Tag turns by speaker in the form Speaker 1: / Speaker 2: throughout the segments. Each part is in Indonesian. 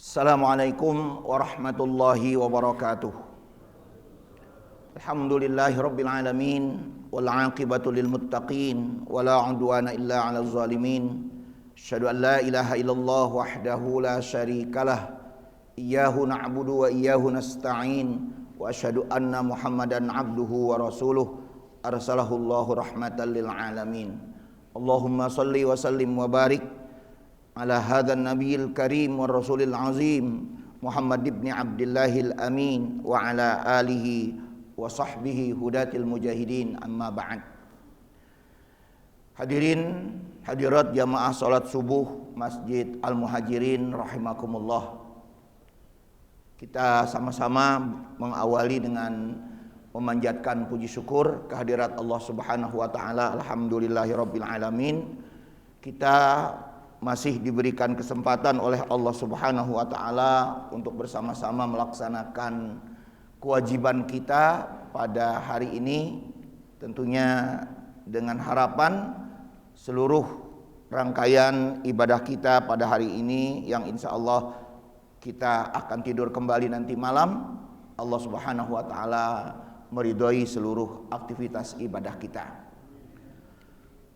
Speaker 1: Assalamualaikum warahmatullahi wabarakatuh. Alhamdulillahirabbil alamin wal 'aqibatu lil muttaqin wala 'udwana illa 'alal zalimin. Asyhadu an la ilaha illallah wahdahu la syarikalah. Iyyahu na'budu wa iyyahu nasta'in. Wa asyhadu anna Muhammadan 'abduhu wa rasuluh. Arsalahu Allahu rahmatan lil alamin. Allahumma shalli wa sallim wa barik ala hadzal nabiyil karim war rasulil azim Muhammad ibn Abdillahil amin wa ala alihi wa sahbihi hudatil mujahidin, amma ba'd. Hadirin hadirat jamaah salat subuh Masjid Al-Muhajirin rahimakumullah. Kita sama-sama mengawali dengan memanjatkan puji syukur kehadirat Allah Subhanahu wa taala. Alhamdulillahirabbil alamin. Kita masih diberikan kesempatan oleh Allah Subhanahu wa taala untuk bersama-sama melaksanakan kewajiban kita pada hari ini, tentunya dengan harapan seluruh rangkaian ibadah kita pada hari ini yang insya Allah kita akan tidur kembali nanti malam, Allah Subhanahu wa taala meridhoi seluruh aktivitas ibadah kita.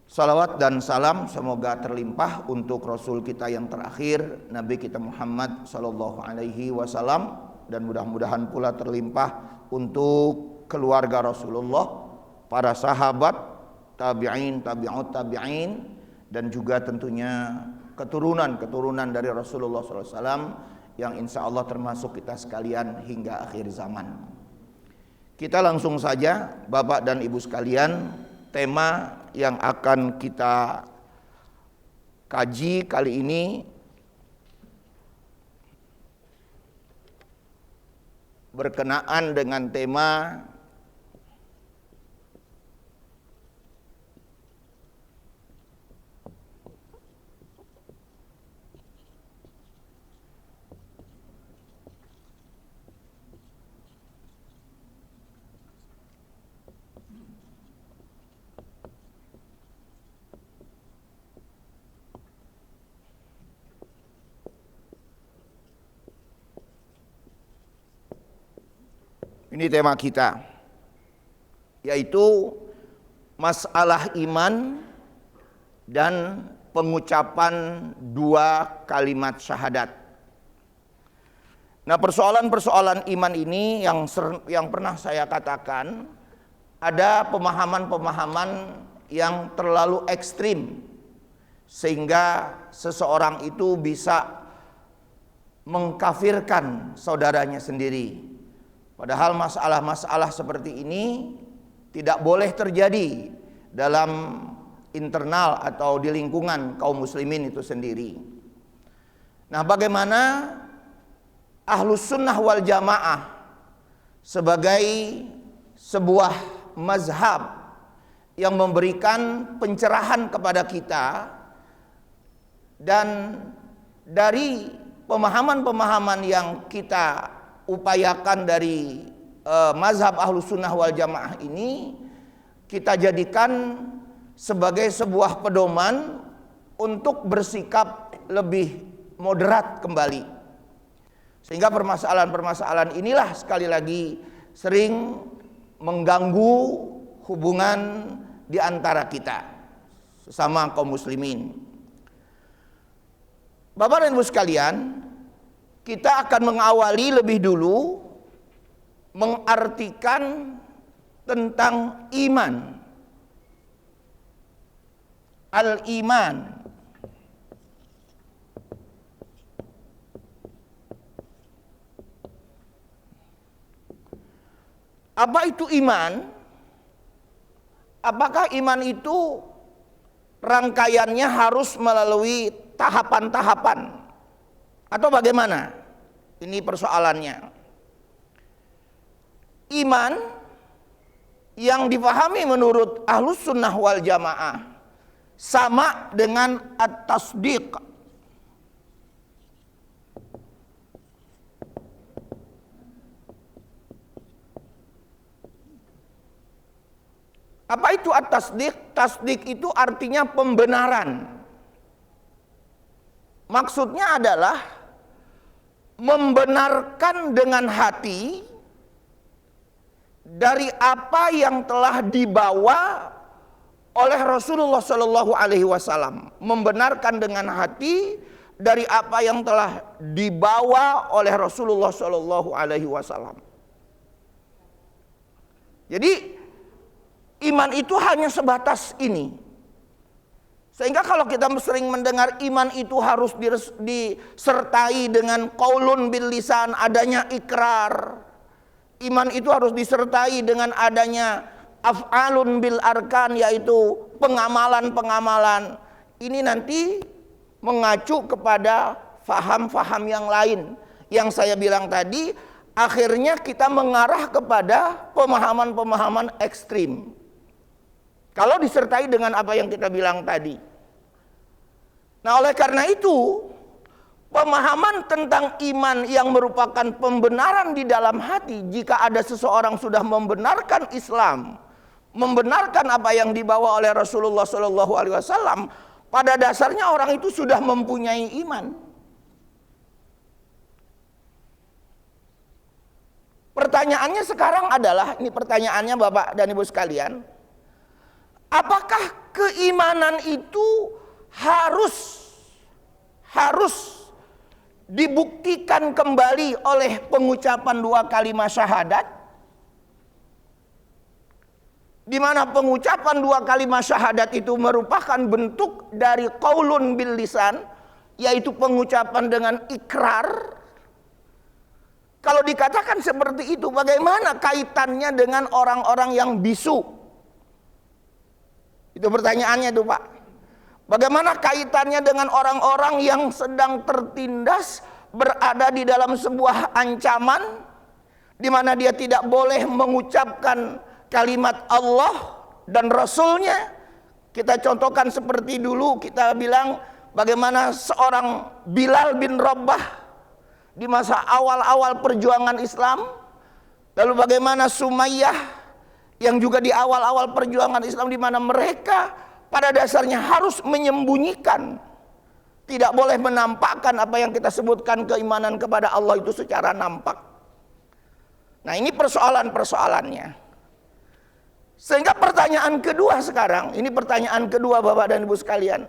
Speaker 1: Salawat dan salam semoga terlimpah untuk Rasul kita yang terakhir, Nabi kita Muhammad sallallahu alaihi wasallam, dan mudah-mudahan pula terlimpah untuk keluarga Rasulullah, para sahabat, tabi'in, tabi'ut tabi'in, dan juga tentunya keturunan-keturunan dari Rasulullah sallallahu alaihi wasallam yang insya Allah termasuk kita sekalian hingga akhir zaman. Kita langsung saja Bapak dan Ibu sekalian, tema yang akan kita kaji kali ini berkenaan dengan tema ini tema kita, yaitu masalah iman dan pengucapan dua kalimat syahadat. Nah, persoalan-persoalan iman ini yang pernah saya katakan, ada pemahaman-pemahaman yang terlalu ekstrim sehingga seseorang itu bisa mengkafirkan saudaranya sendiri. Padahal masalah-masalah seperti ini tidak boleh terjadi dalam internal atau di lingkungan kaum muslimin itu sendiri. Nah, bagaimana Ahlus Sunnah wal Jamaah sebagai sebuah mazhab yang memberikan pencerahan kepada kita, dan dari pemahaman-pemahaman yang kita upayakan dari mazhab Ahlus Sunnah wal Jamaah ini, kita jadikan sebagai sebuah pedoman untuk bersikap lebih moderat kembali. Sehingga permasalahan-permasalahan inilah sekali lagi sering mengganggu hubungan di antara kita sesama kaum muslimin. Bapak dan Ibu sekalian, kita akan mengawali lebih dulu mengartikan tentang iman. Al-iman. Apa itu iman? Apakah iman itu rangkaiannya harus melalui tahapan-tahapan atau bagaimana? Ini persoalannya. Iman yang dipahami menurut Ahlus Sunnah wal Jamaah sama dengan at-tasdiq. Apa itu at-tasdiq? Tasdiq itu artinya pembenaran. Maksudnya adalah membenarkan dengan hati dari apa yang telah dibawa oleh Rasulullah Shallallahu Alaihi Wasallam, membenarkan dengan hati dari apa yang telah dibawa oleh Rasulullah Shallallahu Alaihi Wasallam. Jadi iman itu hanya sebatas ini. Sehingga kalau kita sering mendengar iman itu harus disertai dengan qaulun bil lisan, adanya ikrar. Iman itu harus disertai dengan adanya af'alun bil arkan, yaitu pengamalan-pengamalan. Ini nanti mengacu kepada faham-faham yang lain. Yang saya bilang tadi, akhirnya kita mengarah kepada pemahaman-pemahaman ekstrim. Kalau disertai dengan apa yang kita bilang tadi. Nah, oleh karena itu, pemahaman tentang iman yang merupakan pembenaran di dalam hati, jika ada seseorang sudah membenarkan Islam, membenarkan apa yang dibawa oleh Rasulullah SAW, pada dasarnya orang itu sudah mempunyai iman. Pertanyaannya sekarang adalah, ini pertanyaannya Bapak dan Ibu sekalian, apakah keimanan itu harus dibuktikan kembali oleh pengucapan 2 kalimat syahadat, di mana pengucapan 2 kalimat syahadat itu merupakan bentuk dari qaulun bil lisan, yaitu pengucapan dengan ikrar. Kalau dikatakan seperti itu, bagaimana kaitannya dengan orang-orang yang bisu? Itu pertanyaannya tuh Pak. Bagaimana kaitannya dengan orang-orang yang sedang tertindas, berada di dalam sebuah ancaman, di mana dia tidak boleh mengucapkan kalimat Allah dan Rasulnya? Kita contohkan seperti dulu, kita bilang bagaimana seorang Bilal bin Rabah di masa awal-awal perjuangan Islam, lalu bagaimana Sumayyah yang juga di awal-awal perjuangan Islam, di mana mereka pada dasarnya harus menyembunyikan, tidak boleh menampakkan apa yang kita sebutkan keimanan kepada Allah itu secara nampak. Nah, ini persoalan-persoalannya. Sehingga pertanyaan kedua sekarang, ini pertanyaan kedua Bapak dan Ibu sekalian,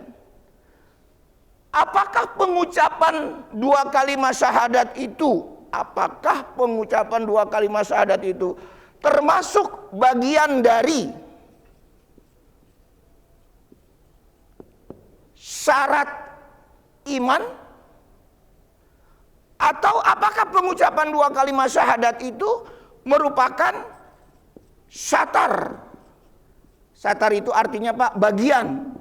Speaker 1: apakah pengucapan 2 kalimat syahadat itu, apakah pengucapan 2 kalimat syahadat itu termasuk bagian dari syarat iman, atau apakah pengucapan 2 kalimat syahadat itu merupakan syatar? Syatar itu artinya Pak, bagian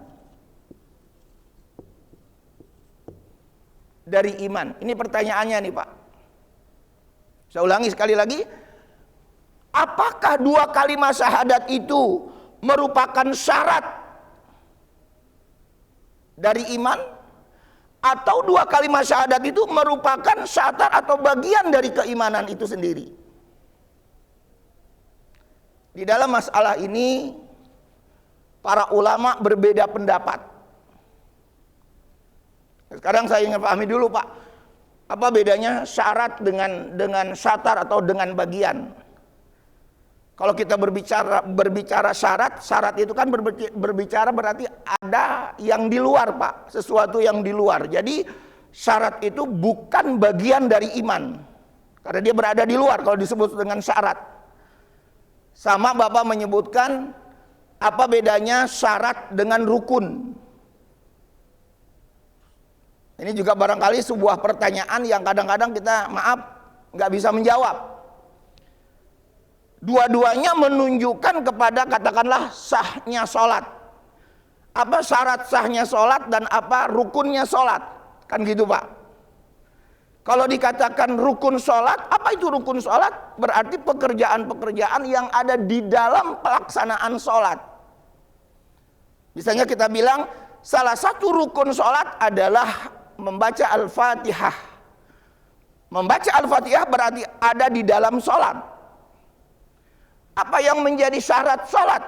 Speaker 1: dari iman. Ini pertanyaannya nih Pak. Saya ulangi sekali lagi. Apakah 2 kalimat syahadat itu merupakan syarat dari iman, atau 2 kalimat syahadat itu merupakan syatar atau bagian dari keimanan itu sendiri? Di dalam masalah ini para ulama berbeda pendapat. Sekarang saya ingin pahami dulu Pak, apa bedanya syarat dengan syatar atau dengan bagian? Kalau kita berbicara syarat itu kan berbicara berarti ada yang di luar Pak, sesuatu yang di luar. Jadi syarat itu bukan bagian dari iman, karena dia berada di luar kalau disebut dengan syarat. Sama Bapak menyebutkan, apa bedanya syarat dengan rukun? Ini juga barangkali sebuah pertanyaan yang kadang-kadang kita nggak bisa menjawab. Dua-duanya menunjukkan kepada katakanlah sahnya sholat. Apa syarat sahnya sholat dan apa rukunnya sholat? Kan gitu Pak. Kalau dikatakan rukun sholat, apa itu rukun sholat? Berarti pekerjaan-pekerjaan yang ada di dalam pelaksanaan sholat. Misalnya kita bilang salah satu rukun sholat adalah membaca Al-Fatihah. Membaca Al-Fatihah berarti ada di dalam sholat. Apa yang menjadi syarat sholat?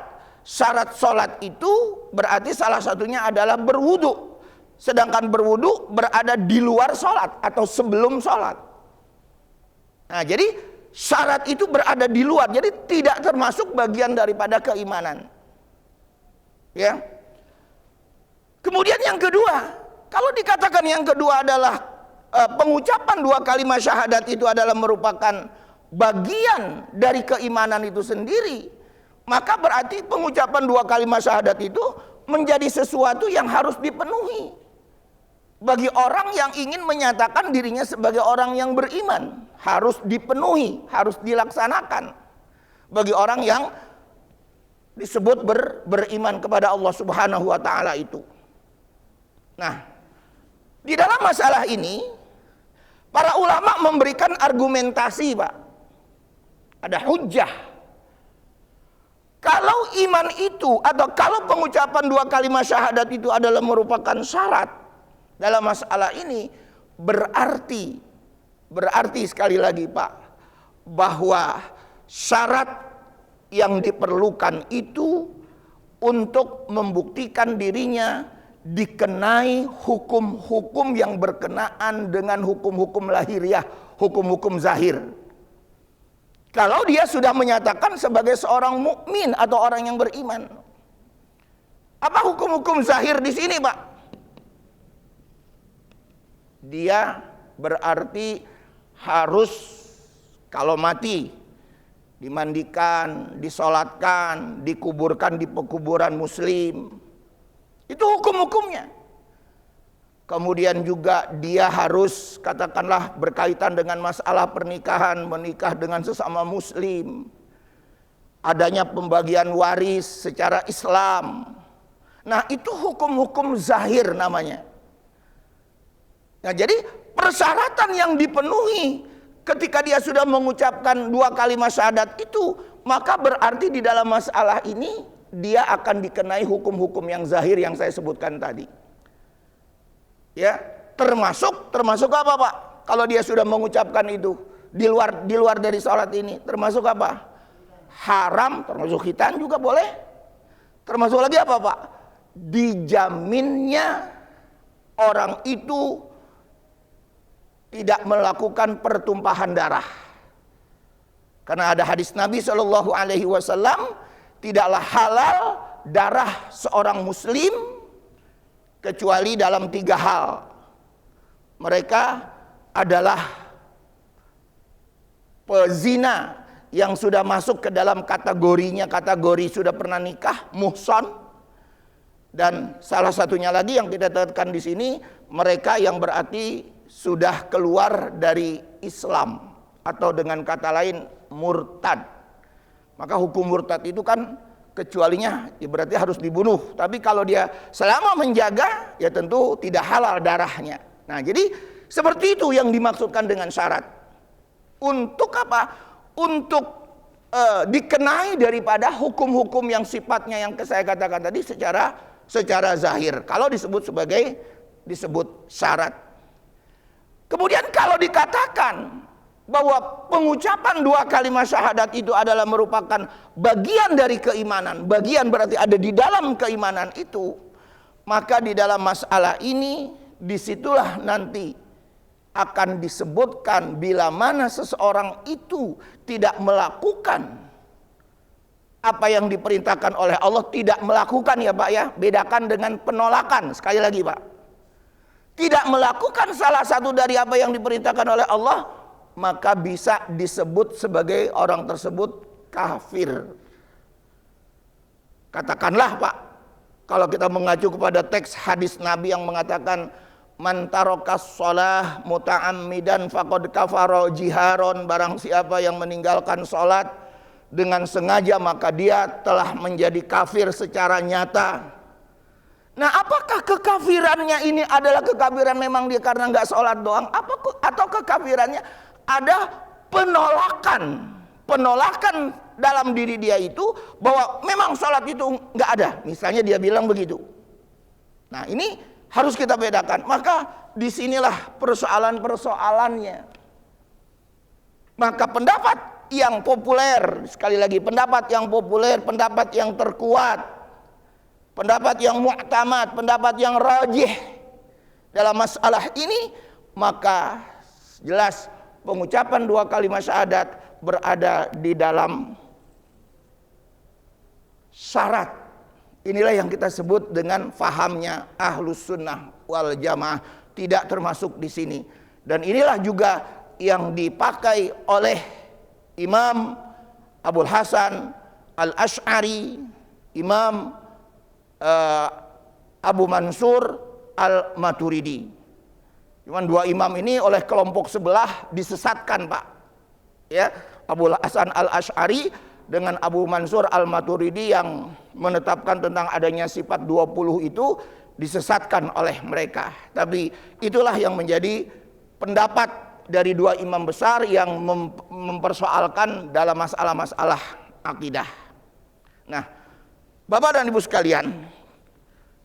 Speaker 1: Syarat sholat itu berarti salah satunya adalah berwudu. Sedangkan berwudu berada di luar sholat atau sebelum sholat. Nah, jadi syarat itu berada di luar, jadi tidak termasuk bagian daripada keimanan. Ya. Kemudian yang kedua, kalau dikatakan yang kedua adalah pengucapan dua kalimat syahadat itu adalah merupakan bagian dari keimanan itu sendiri, maka berarti pengucapan dua kalimat syahadat itu menjadi sesuatu yang harus dipenuhi bagi orang yang ingin menyatakan dirinya sebagai orang yang beriman. Harus dipenuhi, harus dilaksanakan bagi orang yang disebut beriman kepada Allah Subhanahu wa taala itu. Nah, di dalam masalah ini para ulama memberikan argumentasi, Pak. Ada hujjah. Kalau iman itu atau kalau pengucapan dua kalimat syahadat itu adalah merupakan syarat dalam masalah ini, berarti sekali lagi, Pak, bahwa syarat yang diperlukan itu untuk membuktikan dirinya dikenai hukum-hukum yang berkenaan dengan hukum-hukum lahiriah, hukum-hukum zahir. Kalau dia sudah menyatakan sebagai seorang mukmin atau orang yang beriman. Apa hukum-hukum zahir di sini, Pak? Dia berarti harus kalau mati dimandikan, disolatkan, dikuburkan di pekuburan muslim. Itu hukum-hukumnya. Kemudian juga dia harus katakanlah berkaitan dengan masalah pernikahan, menikah dengan sesama muslim. Adanya pembagian waris secara Islam. Nah, itu hukum-hukum zahir namanya. Nah, jadi persyaratan yang dipenuhi ketika dia sudah mengucapkan dua kalimat syahadat itu, maka berarti di dalam masalah ini dia akan dikenai hukum-hukum yang zahir yang saya sebutkan tadi. Ya, termasuk apa, Pak? Kalau dia sudah mengucapkan itu di luar dari sholat ini, termasuk apa? Haram, termasuk khitan juga boleh. Termasuk lagi apa, Pak? Dijaminnya orang itu tidak melakukan pertumpahan darah. Karena ada hadis Nabi Shallallahu Alaihi Wasallam, tidaklah halal darah seorang muslim kecuali dalam 3 hal. Mereka adalah pezina yang sudah masuk ke dalam kategori sudah pernah nikah, muhsan. Dan salah satunya lagi yang kita tekankan di sini, mereka yang berarti sudah keluar dari Islam atau dengan kata lain murtad. Maka hukum murtad itu kan kecualinya ya berarti harus dibunuh. Tapi kalau dia selama menjaga ya tentu tidak halal darahnya. Nah, jadi seperti itu yang dimaksudkan dengan syarat. Untuk apa? Untuk dikenai daripada hukum-hukum yang sifatnya yang saya katakan tadi secara zahir. Kalau disebut syarat. Kemudian kalau dikatakan bahwa pengucapan dua kalimat syahadat itu adalah merupakan bagian dari keimanan, bagian berarti ada di dalam keimanan itu, maka di dalam masalah ini disitulah nanti akan disebutkan bila mana seseorang itu tidak melakukan apa yang diperintahkan oleh Allah, tidak melakukan ya Pak ya, bedakan dengan penolakan. Sekali lagi Pak, tidak melakukan salah satu dari apa yang diperintahkan oleh Allah, maka bisa disebut sebagai orang tersebut kafir. Katakanlah Pak, kalau kita mengacu kepada teks hadis Nabi yang mengatakan man tarakas shalah muta'ammidan faqad kafara jiharon, barang siapa yang meninggalkan salat dengan sengaja maka dia telah menjadi kafir secara nyata. Nah, apakah kekafirannya ini adalah kekafiran memang dia karena nggak sholat doang, atau kekafirannya ada penolakan dalam diri dia itu bahwa memang sholat itu nggak ada, misalnya dia bilang begitu. Nah, ini harus kita bedakan. Maka disinilah persoalannya. Maka pendapat yang populer, sekali lagi pendapat yang populer, pendapat yang terkuat, pendapat yang mu'tamad, pendapat yang rajih dalam masalah ini, maka jelas pengucapan dua kalimat syahadat berada di dalam syarat. Inilah yang kita sebut dengan fahamnya Ahlus Sunnah wal Jamaah, tidak termasuk di sini. Dan inilah juga yang dipakai oleh Imam Abul Hasan Al-Asy'ari, Imam Abu Mansur Al-Maturidi. Cuman dua imam ini oleh kelompok sebelah disesatkan, Pak. Ya, Abul Hasan Al-Asy'ari dengan Abu Mansur Al-Maturidi yang menetapkan tentang adanya sifat 20 itu disesatkan oleh mereka. Tapi itulah yang menjadi pendapat dari dua imam besar yang mempersoalkan dalam masalah-masalah akidah. Nah, Bapak dan Ibu sekalian,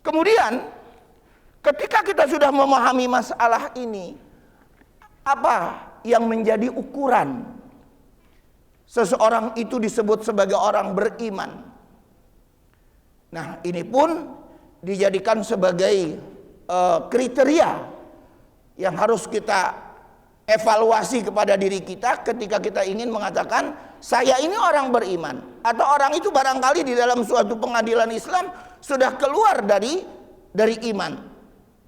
Speaker 1: kemudian ketika kita sudah memahami masalah ini, apa yang menjadi ukuran seseorang itu disebut sebagai orang beriman? Nah, ini pun dijadikan sebagai kriteria yang harus kita evaluasi kepada diri kita ketika kita ingin mengatakan saya ini orang beriman, atau orang itu barangkali di dalam suatu pengadilan Islam sudah keluar dari iman.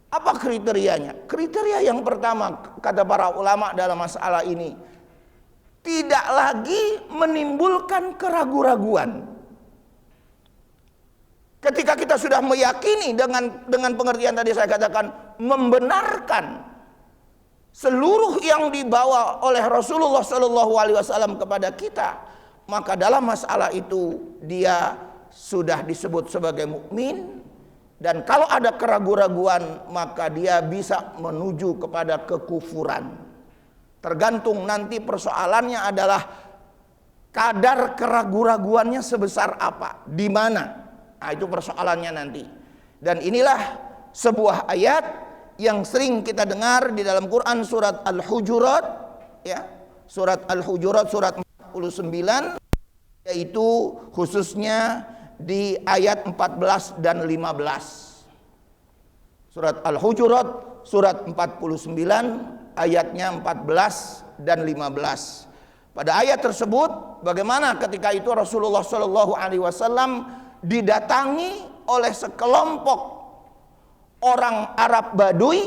Speaker 1: Apa kriterianya? Kriteria yang pertama kata para ulama dalam masalah ini, tidak lagi menimbulkan keraguan-raguan. Ketika kita sudah meyakini dengan pengertian tadi saya katakan, membenarkan seluruh yang dibawa oleh Rasulullah SAW kepada kita, maka dalam masalah itu dia sudah disebut sebagai mukmin. Dan kalau ada keraguan-raguan, maka dia bisa menuju kepada kekufuran. Tergantung nanti persoalannya adalah kadar keraguan-raguannya sebesar apa, di mana. Nah, itu persoalannya nanti. Dan inilah sebuah ayat yang sering kita dengar di dalam Quran, surat Al-Hujurat, ya, surat Al-Hujurat surat 49, yaitu khususnya di ayat 14 dan 15. Surat Al-Hujurat surat 49 ayatnya 14 dan 15. Pada ayat tersebut bagaimana ketika itu Rasulullah SAW didatangi oleh sekelompok orang Arab Baduy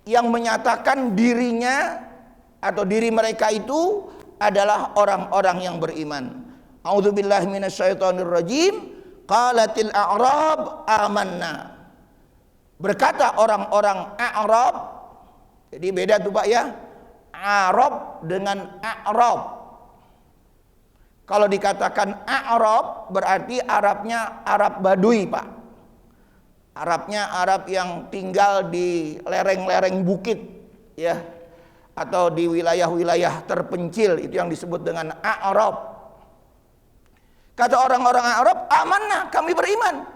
Speaker 1: yang menyatakan dirinya atau diri mereka itu adalah orang-orang yang beriman. A'udzubillahi minasyaitonirrajim. Qalatil a'rab amanna. Berkata orang-orang A'rab, jadi beda tuh Pak ya, Arab dengan A'rab. Kalau dikatakan A'rab berarti Arabnya Arab Baduy, Pak. Arabnya Arab yang tinggal di lereng-lereng bukit, ya, atau di wilayah-wilayah terpencil, itu yang disebut dengan A'rab. Kata orang-orang Arab, amanah, kami beriman.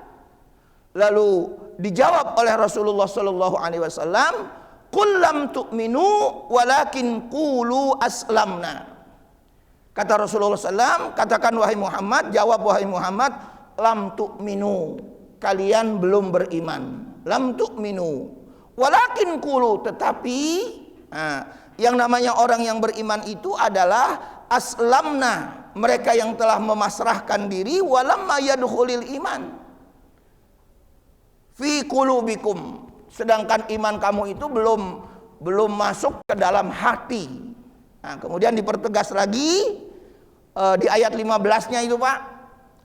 Speaker 1: Lalu dijawab oleh Rasulullah SAW, qul lam tu'minu walakin qulu aslamna. Kata Rasulullah SAW, katakan wahai Muhammad, jawab wahai Muhammad, lam tu'minu, kalian belum beriman. Lam tu'minu walakin qulu, tetapi yang namanya orang yang beriman itu adalah aslamna, mereka yang telah memasrahkan diri, walamma yadkhulil iman fi qulubikum, sedangkan iman kamu itu belum masuk ke dalam hati. Nah, kemudian dipertegas lagi di ayat 15-nya itu Pak.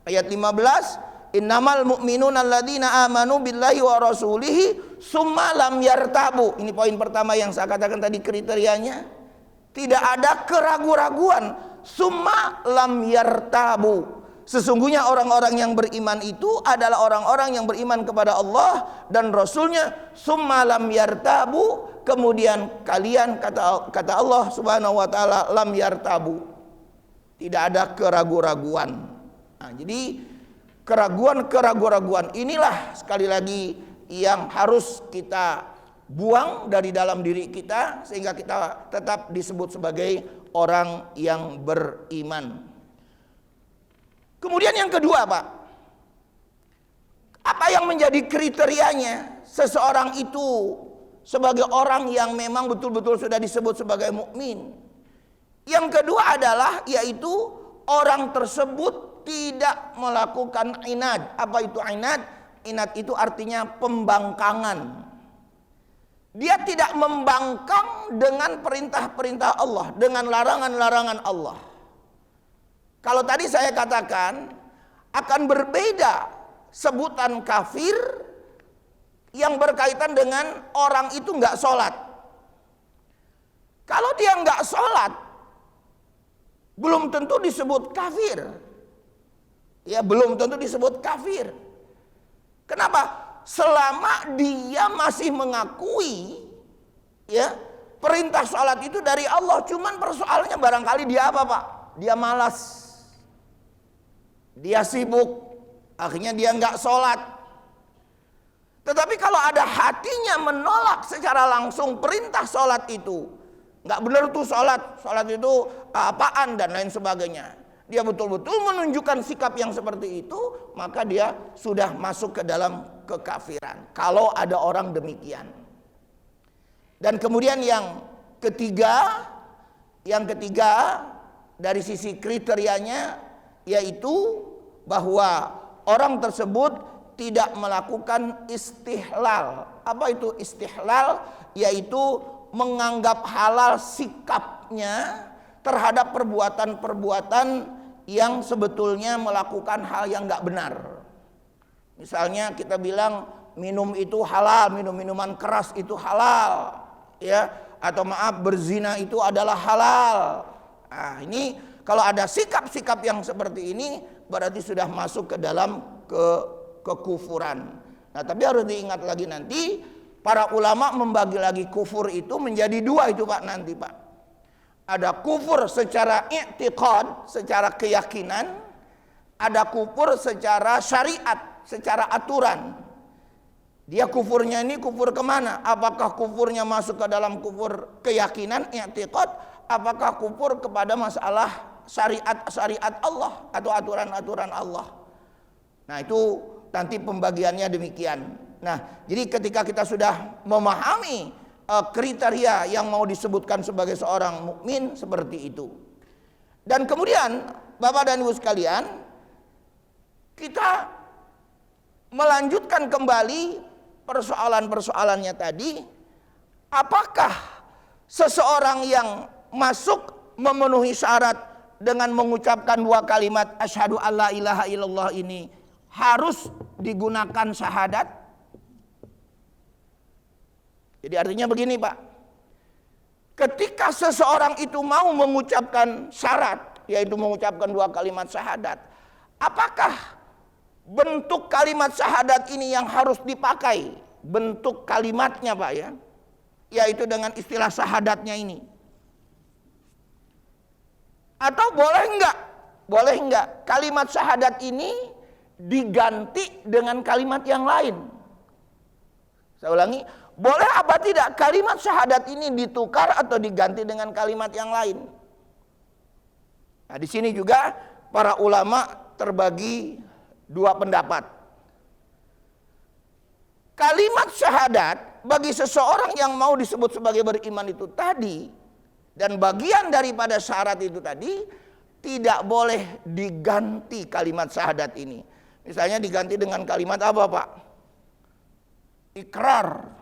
Speaker 1: Ayat 15, innamal mu'minuna alladzina amanu billahi wa rasulihi summa lam yartabu. Ini poin pertama yang saya katakan tadi kriterianya. Tidak ada keraguan-raguan. Summa lam yartabu. Sesungguhnya orang-orang yang beriman itu adalah orang-orang yang beriman kepada Allah dan Rasulnya. Summa lam yartabu. Kemudian kalian, kata Allah subhanahu wa ta'ala, lam yartabu. Tidak ada keraguan-raguan. Nah, jadi keraguan-keraguan inilah sekali lagi yang harus kita buang dari dalam diri kita, sehingga kita tetap disebut sebagai orang yang beriman. Kemudian yang kedua Pak, apa yang menjadi kriterianya seseorang itu sebagai orang yang memang betul-betul sudah disebut sebagai mukmin? Yang kedua adalah yaitu orang tersebut tidak melakukan inad. Apa itu inad? Inad itu artinya pembangkangan. Dia tidak membangkang dengan perintah-perintah Allah, dengan larangan-larangan Allah. Kalau tadi saya katakan akan berbeda sebutan kafir yang berkaitan dengan orang itu nggak sholat. Kalau dia nggak sholat, belum tentu disebut kafir. Ya, belum tentu disebut kafir. Kenapa? Selama dia masih mengakui ya perintah sholat itu dari Allah. Cuman persoalannya barangkali dia apa, Pak? Dia malas. Dia sibuk. Akhirnya dia nggak sholat. Tetapi kalau ada hatinya menolak secara langsung perintah sholat itu, nggak benar tuh sholat itu apaan dan lain sebagainya. Dia betul-betul menunjukkan sikap yang seperti itu, maka dia sudah masuk ke dalam kekafiran. Kalau ada orang demikian. Dan kemudian yang ketiga dari sisi kriterianya yaitu bahwa orang tersebut tidak melakukan istihlal. Apa itu istihlal? Yaitu menganggap halal sikapnya terhadap perbuatan-perbuatan yang sebetulnya melakukan hal yang nggak benar. Misalnya kita bilang minum itu halal, minum minuman keras itu halal, ya, atau maaf berzina itu adalah halal. Nah, ini kalau ada sikap-sikap yang seperti ini berarti sudah masuk ke dalam kekufuran. Nah, tapi harus diingat lagi nanti para ulama membagi lagi kufur itu menjadi dua itu Pak nanti Pak. Ada kufur secara i'tiqad, secara keyakinan. Ada kufur secara syariat, secara aturan. Dia kufurnya ini kufur kemana? Apakah kufurnya masuk ke dalam kufur keyakinan, i'tiqad? Apakah kufur kepada masalah syariat Allah atau aturan-aturan Allah? Nah itu nanti pembagiannya demikian. Nah jadi ketika kita sudah memahami kriteria yang mau disebutkan sebagai seorang mukmin seperti itu. Dan kemudian Bapak dan Ibu sekalian, kita melanjutkan kembali persoalan-persoalannya tadi. Apakah seseorang yang masuk memenuhi syarat dengan mengucapkan dua kalimat asyhadu alla ilaha illallah ini harus digunakan syahadat? Jadi artinya begini Pak, ketika seseorang itu mau mengucapkan syarat, yaitu mengucapkan dua kalimat syahadat, apakah bentuk kalimat syahadat ini yang harus dipakai? Bentuk kalimatnya Pak ya, yaitu dengan istilah syahadatnya ini. Atau boleh enggak kalimat syahadat ini diganti dengan kalimat yang lain? Saya ulangi, boleh apa tidak kalimat syahadat ini ditukar atau diganti dengan kalimat yang lain? Nah, di sini juga para ulama terbagi dua pendapat. Kalimat syahadat bagi seseorang yang mau disebut sebagai beriman itu tadi, dan bagian daripada syarat itu tadi, tidak boleh diganti kalimat syahadat ini. Misalnya diganti dengan kalimat apa Pak? Ikrar.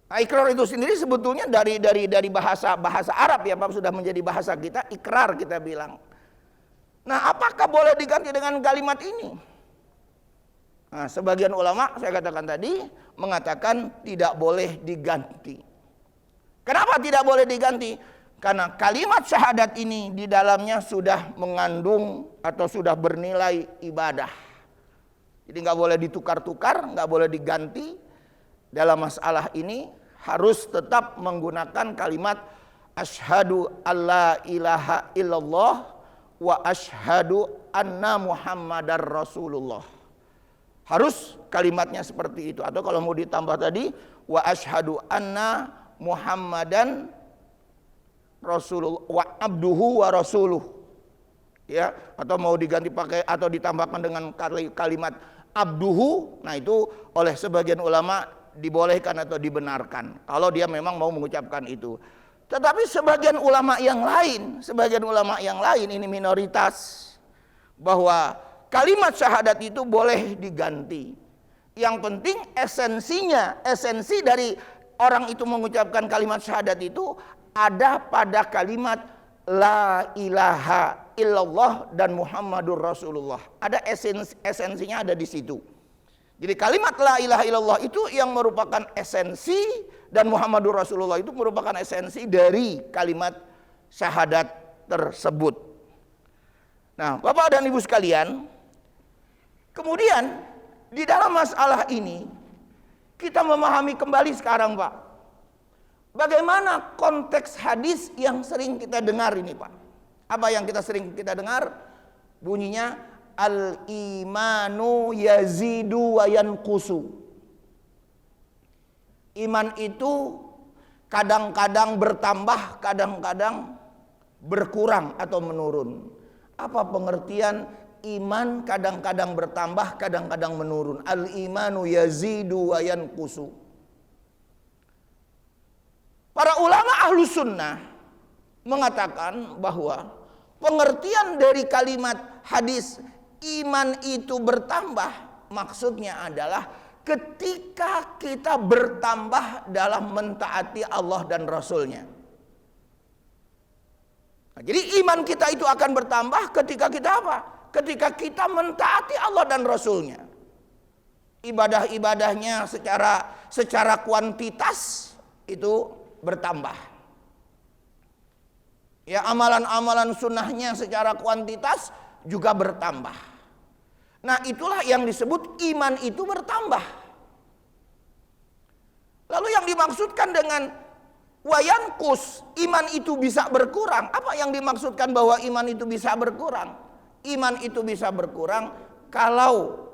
Speaker 1: Nah, ikrar itu sendiri sebetulnya dari bahasa Arab ya Pak, sudah menjadi bahasa kita, ikrar kita bilang. Nah, apakah boleh diganti dengan kalimat ini? Nah, sebagian ulama saya katakan tadi mengatakan tidak boleh diganti. Kenapa tidak boleh diganti? Karena kalimat syahadat ini di dalamnya sudah mengandung atau sudah bernilai ibadah. Jadi nggak boleh ditukar-tukar, nggak boleh diganti. Dalam masalah ini harus tetap menggunakan kalimat asyhadu alla ilaha illallah wa asyhadu anna muhammadar rasulullah. Harus kalimatnya seperti itu. Atau kalau mau ditambah tadi wa asyhadu anna muhammadan rasulullah wa abduhu wa rasuluh. Ya, atau mau diganti pakai atau ditambahkan dengan kalimat abduhu, nah itu oleh sebagian ulama dibolehkan atau dibenarkan kalau dia memang mau mengucapkan itu. Tetapi sebagian ulama yang lain ini minoritas, bahwa kalimat syahadat itu boleh diganti. Yang penting esensi dari orang itu mengucapkan kalimat syahadat itu ada pada kalimat la ilaha illallah dan Muhammadur Rasulullah. Ada esensinya ada di situ. Jadi kalimat la ilaha illallah itu yang merupakan esensi, dan Muhammadur Rasulullah itu merupakan esensi dari kalimat syahadat tersebut. Nah, Bapak dan Ibu sekalian, kemudian di dalam masalah ini kita memahami kembali sekarang, Pak, bagaimana konteks hadis yang sering kita dengar ini, Pak. Apa yang sering kita dengar? Bunyinya al-imanu yazidu wa yanqusu. Iman itu kadang-kadang bertambah, kadang-kadang berkurang atau menurun. Apa pengertian iman kadang-kadang bertambah, kadang-kadang menurun? Al-imanu yazidu wa yanqusu. Para ulama ahlu sunnah mengatakan bahwa pengertian dari kalimat hadis iman itu bertambah, maksudnya adalah ketika kita bertambah dalam mentaati Allah dan Rasulnya. Nah, jadi iman kita itu akan bertambah ketika kita apa? Ketika kita mentaati Allah dan Rasulnya. Ibadah-ibadahnya secara kuantitas itu bertambah. Ya, amalan-amalan sunnahnya secara kuantitas juga bertambah. Nah, itulah yang disebut iman itu bertambah. Lalu yang dimaksudkan dengan wayankus, iman itu bisa berkurang. Apa yang dimaksudkan bahwa iman itu bisa berkurang? Iman itu bisa berkurang kalau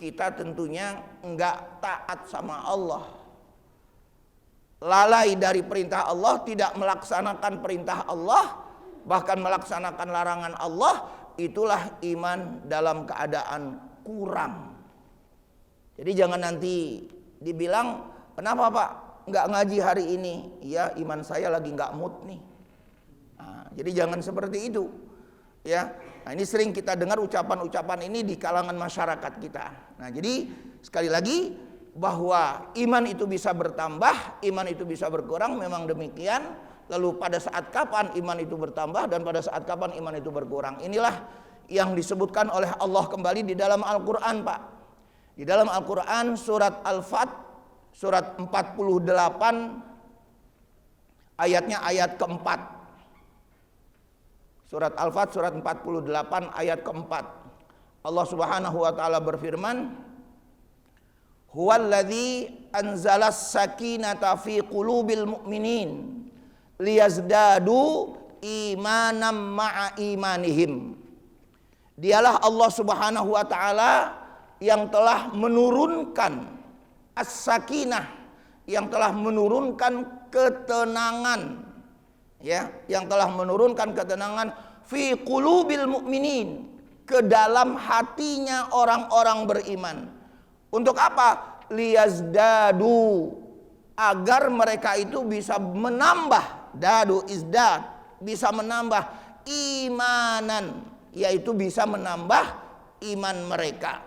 Speaker 1: kita tentunya enggak taat sama Allah. Lalai dari perintah Allah, tidak melaksanakan perintah Allah, bahkan melaksanakan larangan Allah. Itulah iman dalam keadaan kurang. Jadi jangan nanti dibilang, kenapa Pak nggak ngaji hari ini? Ya, iman saya lagi nggak mood nih. Nah, jadi jangan seperti itu. Ya, nah, ini sering kita dengar ucapan-ucapan ini di kalangan masyarakat kita. Nah, jadi sekali lagi bahwa iman itu bisa bertambah, iman itu bisa berkurang, memang demikian. Lalu pada saat kapan iman itu bertambah dan pada saat kapan iman itu berkurang? Inilah yang disebutkan oleh Allah kembali di dalam Al-Quran, Pak. Di dalam Al-Quran surat Al-Fat, surat 48, ayatnya ayat keempat. Surat Al-Fat, surat 48, ayat keempat. Allah Subhanahu wa ta'ala berfirman, Huwallazi anzalas sakinata fi qulubil mu'minin liyazdadu imanam ma'a imanihim. Dialah Allah Subhanahu wa ta'ala yang telah menurunkan as-sakinah, yang telah menurunkan ketenangan, ya, yang telah menurunkan ketenangan fi qulubil mu'minin, ke dalam hatinya orang-orang beriman. Untuk apa? Liyazdadu, agar mereka itu bisa menambah, dadu izdad, bisa menambah imanan, yaitu bisa menambah iman mereka.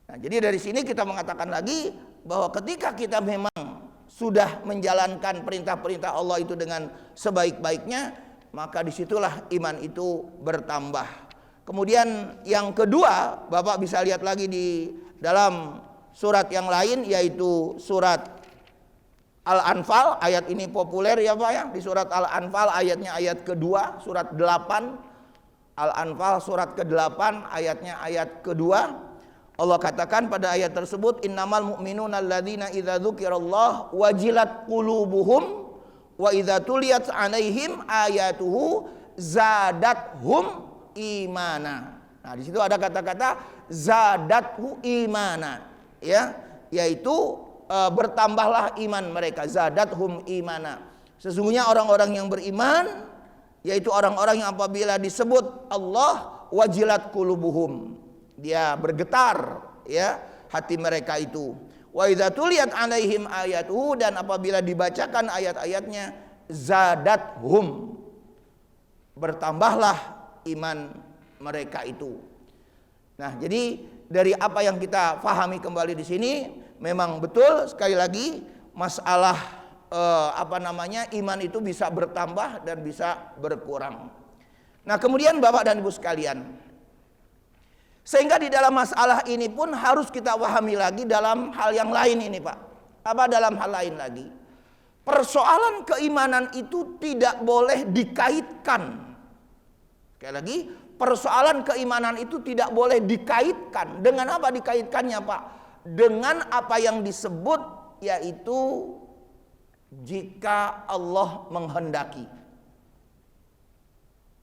Speaker 1: Nah, jadi dari sini kita mengatakan lagi bahwa ketika kita memang sudah menjalankan perintah-perintah Allah itu dengan sebaik-baiknya, maka disitulah iman itu bertambah. Kemudian yang kedua, Bapak bisa lihat lagi di dalam surat yang lain, yaitu surat Al-Anfal. Ayat ini populer ya Pak ya, di surat Al-Anfal ayatnya ayat kedua, surat 8. Al-Anfal surat ke-8 ayatnya ayat kedua. Allah katakan pada ayat tersebut, innamal mu'minuna alladzina idza dzukirallah wajilat qulubuhum wa idza tuliyat 'alaihim ayatuhu zadathum imana. Nah, di situ ada kata-kata zadathu imana, ya, yaitu bertambahlah iman mereka, zadathum imana. Sesungguhnya orang-orang yang beriman, yaitu orang-orang yang apabila disebut Allah wajilat qulubuhum, dia bergetar ya hati mereka itu. Wa idza tuliyat alaihim ayatuhu, dan apabila dibacakan ayat-ayatnya, zadathum, bertambahlah iman mereka itu. Nah, jadi dari apa yang kita fahami kembali di sini, memang betul sekali lagi masalah iman itu bisa bertambah dan bisa berkurang. Nah, kemudian Bapak dan Ibu sekalian, sehingga di dalam masalah ini pun harus kita pahami lagi dalam hal yang lain ini, Pak. Apa dalam hal lain lagi? Persoalan keimanan itu tidak boleh dikaitkan. Sekali lagi, persoalan keimanan itu tidak boleh dikaitkan. Dengan apa dikaitkannya, Pak? Dengan apa yang disebut yaitu jika Allah menghendaki.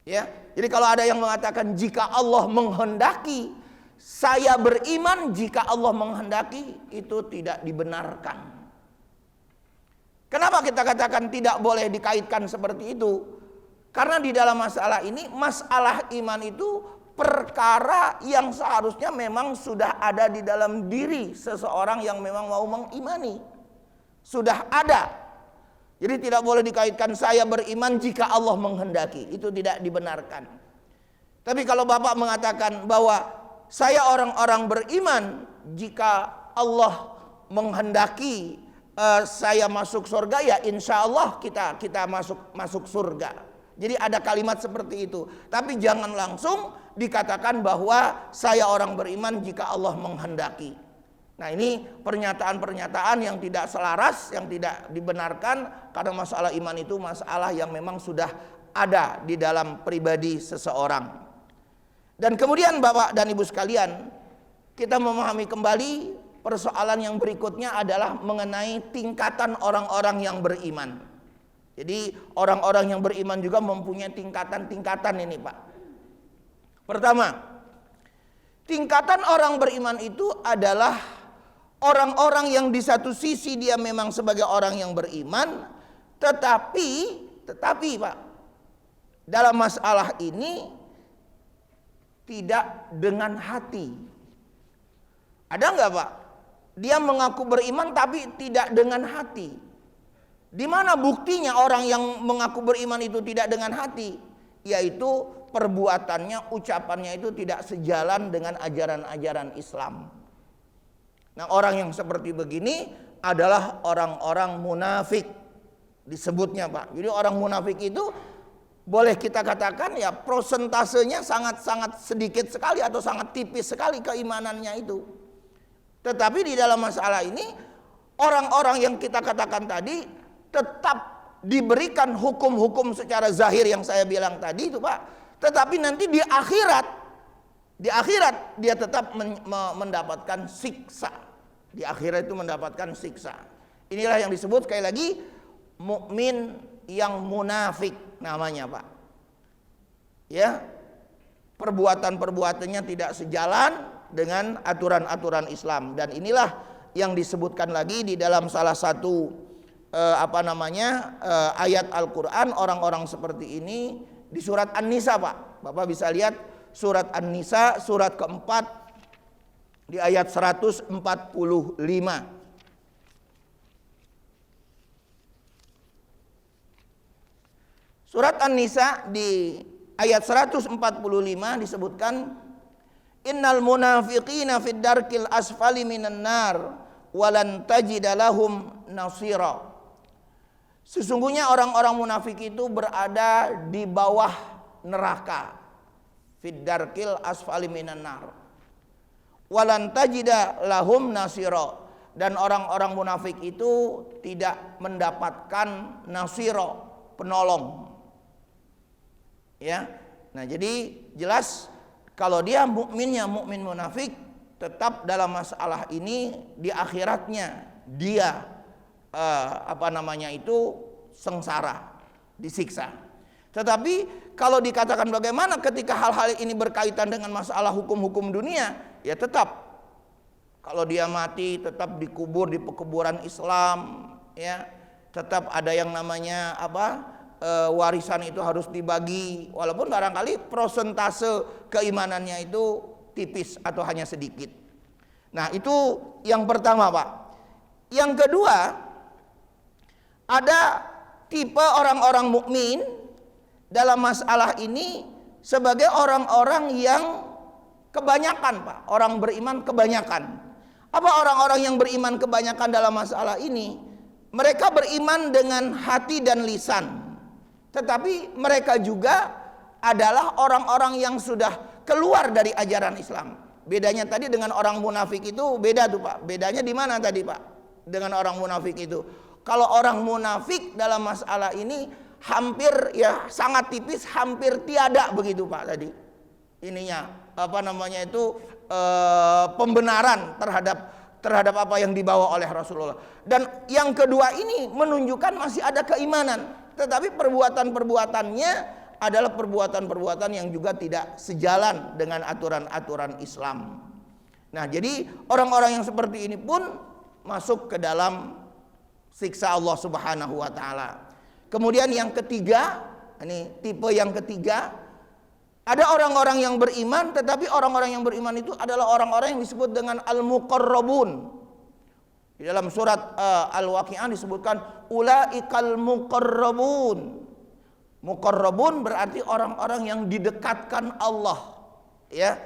Speaker 1: Ya, jadi kalau ada yang mengatakan jika Allah menghendaki, saya beriman jika Allah menghendaki, itu tidak dibenarkan. Kenapa kita katakan tidak boleh dikaitkan seperti itu? Karena di dalam masalah ini, masalah iman itu perkara yang seharusnya memang sudah ada di dalam diri seseorang yang memang mau mengimani. Sudah ada. Jadi tidak boleh dikaitkan saya beriman jika Allah menghendaki. Itu tidak dibenarkan. Tapi kalau Bapak mengatakan bahwa saya orang-orang beriman jika Allah menghendaki saya masuk surga, ya insya Allah kita masuk surga. Jadi ada kalimat seperti itu. Tapi jangan langsung dikatakan bahwa saya orang beriman jika Allah menghendaki. Nah, ini pernyataan-pernyataan yang tidak selaras, yang tidak dibenarkan, karena masalah iman itu masalah yang memang sudah ada di dalam pribadi seseorang. Dan kemudian Bapak dan Ibu sekalian, kita memahami kembali persoalan yang berikutnya adalah mengenai tingkatan orang-orang yang beriman. Jadi orang-orang yang beriman juga mempunyai tingkatan-tingkatan ini, Pak. Pertama, tingkatan orang beriman itu adalah orang-orang yang di satu sisi dia memang sebagai orang yang beriman, tetapi Pak, dalam masalah ini tidak dengan hati. Ada enggak, Pak? Dia mengaku beriman tapi tidak dengan hati. Di mana buktinya orang yang mengaku beriman itu tidak dengan hati? Yaitu perbuatannya, ucapannya itu tidak sejalan dengan ajaran-ajaran Islam. Nah, orang yang seperti begini adalah orang-orang munafik disebutnya, Pak. Jadi orang munafik itu boleh kita katakan ya prosentasenya sangat-sangat sedikit sekali atau sangat tipis sekali keimanannya itu. Tetapi di dalam masalah ini orang-orang yang kita katakan tadi tetap diberikan hukum-hukum secara zahir yang saya bilang tadi itu, Pak. Tetapi nanti di akhirat dia tetap mendapatkan siksa. Di akhirat itu mendapatkan siksa. Inilah yang disebut sekali lagi mukmin yang munafik namanya, Pak. Ya. Perbuatan-perbuatannya tidak sejalan dengan aturan-aturan Islam, dan inilah yang disebutkan lagi di dalam salah satu ayat Al-Qur'an. Orang-orang seperti ini di surat An-Nisa, Pak. Bapak bisa lihat surat An-Nisa surat keempat di ayat 145. Surat An-Nisa di ayat 145 disebutkan, innal munafiqina fid darkil asfali minan nar walan tajida lahum nasira. Sesungguhnya orang-orang munafik itu berada di bawah neraka. Fid darkil asfali minan nar walan tajida lahum nasira, dan orang-orang munafik itu tidak mendapatkan nasira, penolong. Ya. Nah, jadi jelas kalau dia mukminnya mukmin munafik, tetap dalam masalah ini di akhiratnya dia sengsara, disiksa. Tetapi kalau dikatakan bagaimana ketika hal-hal ini berkaitan dengan masalah hukum-hukum dunia, ya tetap kalau dia mati tetap dikubur di pekuburan Islam, ya. Tetap ada yang namanya warisan itu harus dibagi, walaupun barangkali prosentase keimanannya itu tipis atau hanya sedikit. Nah, itu yang pertama, Pak. Yang kedua, ada tipe orang-orang mukmin dalam masalah ini sebagai orang-orang yang kebanyakan, Pak. Orang beriman kebanyakan. Apa orang-orang yang beriman kebanyakan dalam masalah ini? Mereka beriman dengan hati dan lisan. Tetapi mereka juga adalah orang-orang yang sudah keluar dari ajaran Islam. Bedanya tadi dengan orang munafik itu beda tuh, Pak. Bedanya di mana tadi, Pak? Dengan orang munafik itu. Kalau orang munafik dalam masalah ini hampir ya sangat tipis, hampir tiada begitu, Pak, tadi. Ininya pembenaran terhadap apa yang dibawa oleh Rasulullah. Dan yang kedua ini menunjukkan masih ada keimanan, tetapi perbuatan-perbuatannya adalah perbuatan-perbuatan yang juga tidak sejalan dengan aturan-aturan Islam. Nah, jadi orang-orang yang seperti ini pun masuk ke dalam siksa Allah Subhanahu wa taala. Kemudian yang ketiga, ini tipe yang ketiga, ada orang-orang yang beriman, tetapi orang-orang yang beriman itu adalah orang-orang yang disebut dengan al-muqarrabun. Di dalam surat Al-Waqi'ah disebutkan ulaikal muqarrabun. Muqarrabun berarti orang-orang yang didekatkan Allah, ya.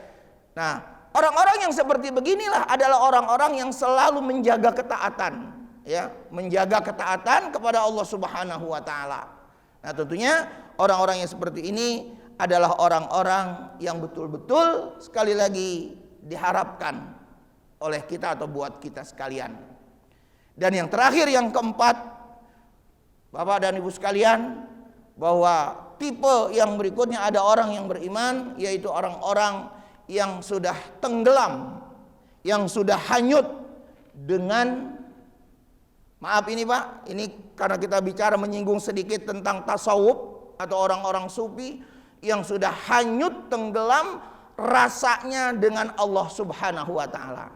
Speaker 1: Nah, orang-orang yang seperti beginilah adalah orang-orang yang selalu menjaga ketaatan, ya, menjaga ketaatan kepada Allah Subhanahu wa taala. Nah, tentunya orang-orang yang seperti ini adalah orang-orang yang betul-betul sekali lagi diharapkan oleh kita atau buat kita sekalian. Dan yang terakhir, yang keempat, Bapak dan Ibu sekalian, bahwa tipe yang berikutnya ada orang yang beriman, yaitu orang-orang yang sudah tenggelam, yang sudah hanyut dengan, maaf ini Pak, ini karena kita bicara menyinggung sedikit tentang tasawuf atau orang-orang sufi, yang sudah hanyut tenggelam rasanya dengan Allah Subhanahu wa taala.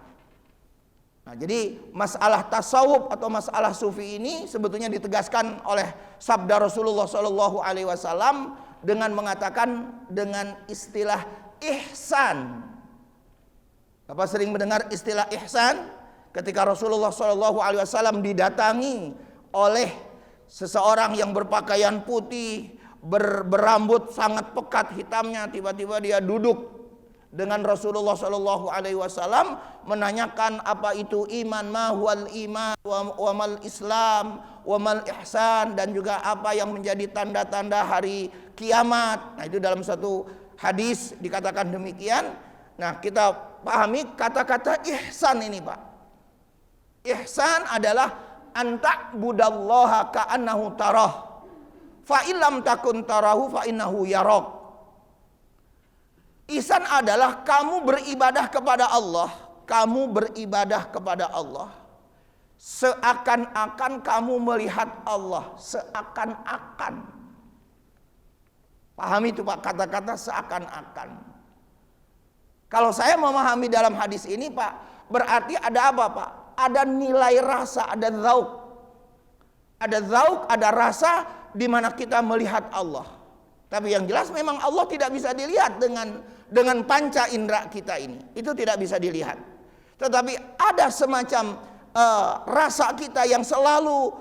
Speaker 1: Nah, jadi masalah tasawuf atau masalah sufi ini sebetulnya ditegaskan oleh sabda Rasulullah Shallallahu alaihi wasallam dengan mengatakan dengan istilah ihsan. Bapak sering mendengar istilah ihsan ketika Rasulullah Shallallahu alaihi wasallam didatangi oleh seseorang yang berpakaian putih, berambut sangat pekat hitamnya, tiba-tiba dia duduk dengan Rasulullah Shallallahu alaihi wasallam menanyakan apa itu iman, ma huwal iman wa mal Islam wa mal ihsan, dan juga apa yang menjadi tanda-tanda hari kiamat. Nah, itu dalam satu hadis dikatakan demikian. Nah, kita pahami kata-kata ihsan ini, Pak. Ihsan adalah anta budallaha ka'annahu tarah fa illam takun tarahu fa innahu yarak. Ihsan adalah kamu beribadah kepada Allah, kamu beribadah kepada Allah seakan-akan kamu melihat Allah, seakan-akan. Pahami itu Pak, kata-kata seakan-akan. Kalau saya memahami dalam hadis ini Pak, berarti ada apa Pak? Ada nilai rasa, ada zauk. Ada zauk, ada rasa di mana kita melihat Allah. Tapi yang jelas memang Allah tidak bisa dilihat dengan panca indera kita ini. Itu tidak bisa dilihat. Tetapi ada semacam rasa kita yang selalu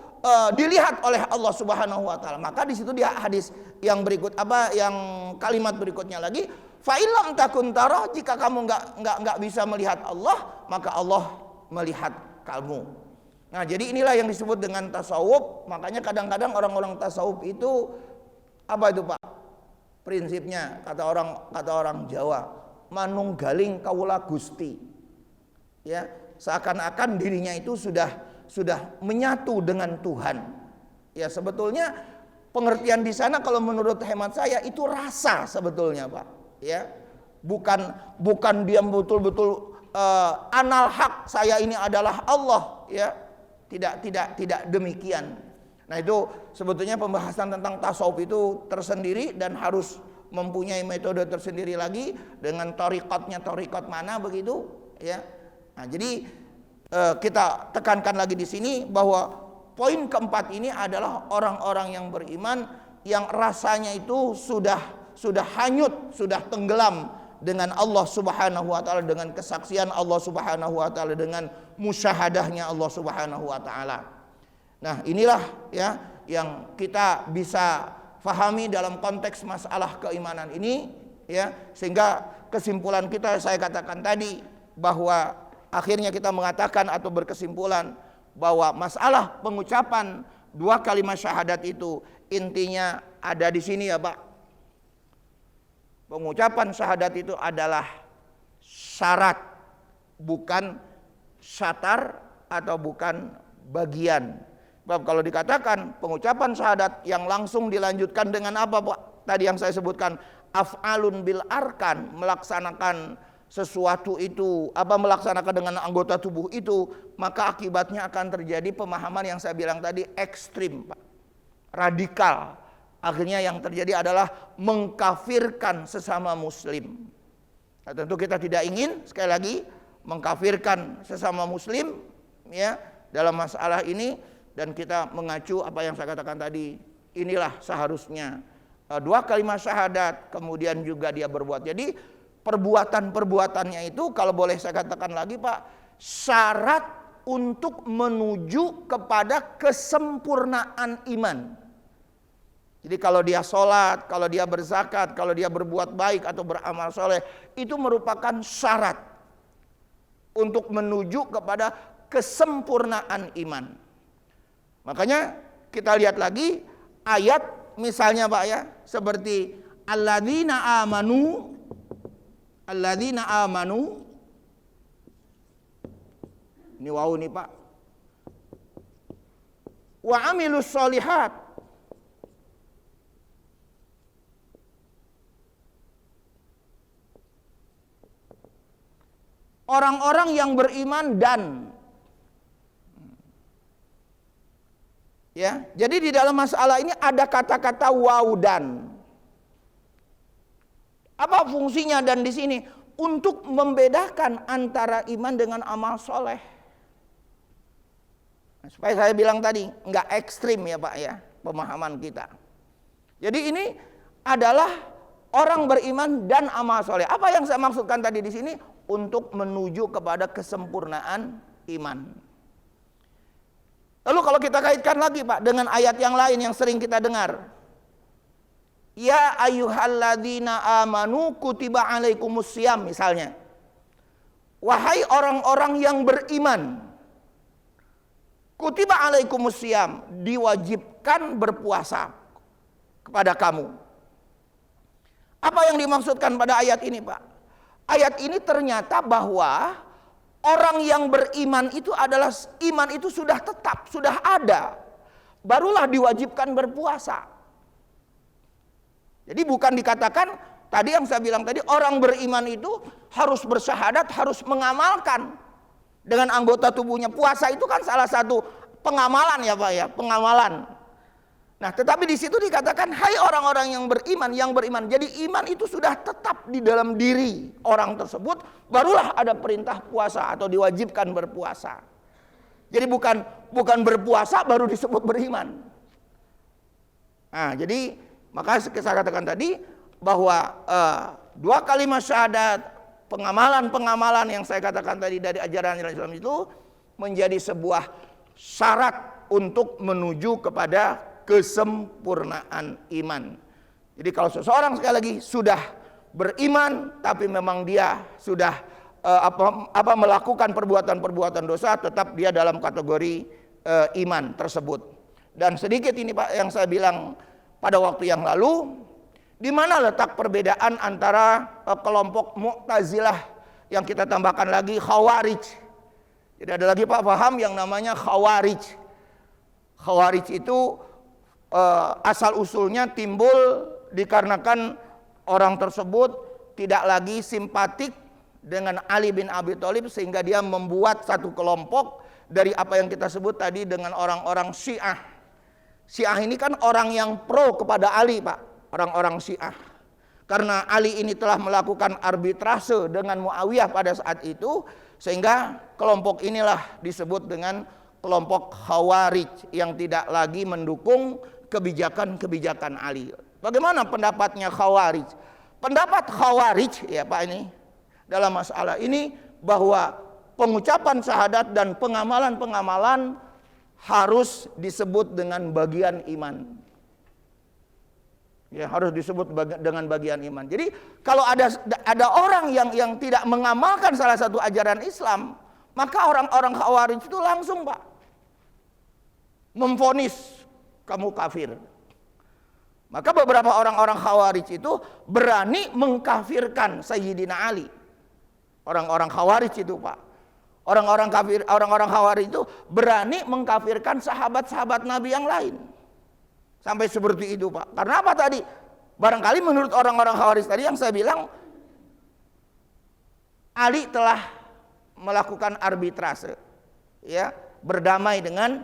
Speaker 1: dilihat oleh Allah Subhanahu wa taala. Maka di situ dia hadis yang berikut yang kalimat berikutnya lagi, fa illam takun tara, jika kamu enggak bisa melihat Allah, maka Allah melihat kamu. Nah, jadi inilah yang disebut dengan tasawuf. Makanya kadang-kadang orang-orang tasawuf itu apa itu Pak? Prinsipnya kata orang Jawa, manunggaling kawula Gusti. Ya, seakan-akan dirinya itu sudah menyatu dengan Tuhan. Ya, sebetulnya pengertian di sana kalau menurut hemat saya itu rasa sebetulnya, Pak. Ya. Bukan dia betul-betul anal hak saya ini adalah Allah, ya. Tidak demikian. Nah, itu sebetulnya pembahasan tentang tasawuf itu tersendiri dan harus mempunyai metode tersendiri lagi dengan thariqat mana begitu, ya. Nah, jadi kita tekankan lagi di sini bahwa poin keempat ini adalah orang-orang yang beriman yang rasanya itu sudah hanyut, sudah tenggelam dengan Allah Subhanahu wa taala, dengan kesaksian Allah Subhanahu wa taala, dengan musyahadahnya Allah Subhanahu wa taala. Nah, inilah ya yang kita bisa fahami dalam konteks masalah keimanan ini ya, sehingga kesimpulan kita saya katakan tadi bahwa akhirnya kita mengatakan atau berkesimpulan bahwa masalah pengucapan dua kalimat syahadat itu intinya ada di sini ya Pak. Pengucapan syahadat itu adalah syarat, bukan syatar atau bukan bagian. Sebab kalau dikatakan pengucapan syahadat yang langsung dilanjutkan dengan apa Pak? Tadi yang saya sebutkan, af'alun bil arkan, melaksanakan sesuatu itu, melaksanakan dengan anggota tubuh itu, maka akibatnya akan terjadi pemahaman yang saya bilang tadi ekstrim Pak, radikal. Akhirnya yang terjadi adalah mengkafirkan sesama muslim. Nah, tentu kita tidak ingin sekali lagi mengkafirkan sesama muslim ya dalam masalah ini, dan kita mengacu apa yang saya katakan tadi. Inilah seharusnya dua kalimat syahadat kemudian juga dia berbuat. Jadi perbuatan-perbuatannya itu kalau boleh saya katakan lagi Pak, syarat untuk menuju kepada kesempurnaan iman. Jadi kalau dia sholat, kalau dia berzakat, kalau dia berbuat baik atau beramal soleh, itu merupakan syarat untuk menuju kepada kesempurnaan iman. Makanya kita lihat lagi ayat misalnya Pak ya, seperti alladzina amanu ini wow nih Pak, wa amilus sholihat, orang-orang yang beriman dan ya. Jadi di dalam masalah ini ada kata-kata waw dan. Apa fungsinya dan di sini? Untuk membedakan antara iman dengan amal soleh. Nah, supaya saya bilang tadi nggak ekstrim ya Pak ya pemahaman kita. Jadi ini adalah orang beriman dan amal soleh. Apa yang saya maksudkan tadi di sini? Untuk menuju kepada kesempurnaan iman. Lalu kalau kita kaitkan lagi Pak dengan ayat yang lain yang sering kita dengar. Ya ayyuhalladzina amanu kutiba alaikumussyam misalnya. Wahai orang-orang yang beriman, kutiba alaikumussyam, diwajibkan berpuasa kepada kamu. Apa yang dimaksudkan pada ayat ini Pak? Ayat ini ternyata bahwa orang yang beriman itu adalah iman itu sudah tetap, sudah ada. Barulah diwajibkan berpuasa. Jadi bukan dikatakan tadi yang saya bilang tadi, orang beriman itu harus bersyahadat, harus mengamalkan dengan anggota tubuhnya. Puasa itu kan salah satu pengamalan ya Pak ya, pengamalan. Nah, tetapi di situ dikatakan hai orang-orang yang beriman. Jadi iman itu sudah tetap di dalam diri orang tersebut, barulah ada perintah puasa atau diwajibkan berpuasa. Jadi bukan berpuasa baru disebut beriman. Nah, jadi maka saya katakan tadi bahwa dua kalimat syahadat, pengamalan-pengamalan yang saya katakan tadi dari ajaran Islam itu menjadi sebuah syarat untuk menuju kepada kesempurnaan iman. Jadi kalau seseorang sekali lagi sudah beriman tapi memang dia sudah melakukan perbuatan-perbuatan dosa, tetap dia dalam kategori iman tersebut. Dan sedikit ini Pak yang saya bilang pada waktu yang lalu, di mana letak perbedaan antara kelompok Mu'tazilah yang kita tambahkan lagi Khawarij. Jadi ada lagi Pak paham yang namanya Khawarij. Khawarij itu asal usulnya timbul dikarenakan orang tersebut tidak lagi simpatik dengan Ali bin Abi Thalib, sehingga dia membuat satu kelompok dari apa yang kita sebut tadi dengan orang-orang Syiah. Syiah ini kan orang yang pro kepada Ali Pak, orang-orang Syiah. Karena Ali ini telah melakukan arbitrase dengan Muawiyah pada saat itu, sehingga kelompok inilah disebut dengan kelompok Khawarij yang tidak lagi mendukung kebijakan-kebijakan Ali. Bagaimana pendapatnya Khawarij? pendapat Khawarij ya Pak ini dalam masalah ini bahwa pengucapan syahadat dan pengamalan-pengamalan harus disebut dengan bagian iman. Ya, harus disebut dengan bagian iman. Jadi kalau ada orang yang tidak mengamalkan salah satu ajaran Islam, maka orang-orang Khawarij itu langsung Pak memvonis kamu kafir. Maka beberapa orang-orang Khawarij itu berani mengkafirkan Sayyidina Ali. Orang-orang Khawarij itu Pak. Orang-orang Khawarij itu berani mengkafirkan sahabat-sahabat Nabi yang lain. Sampai seperti itu Pak. Karena apa tadi? Barangkali menurut orang-orang Khawarij tadi yang saya bilang, Ali telah melakukan arbitrase, ya, berdamai dengan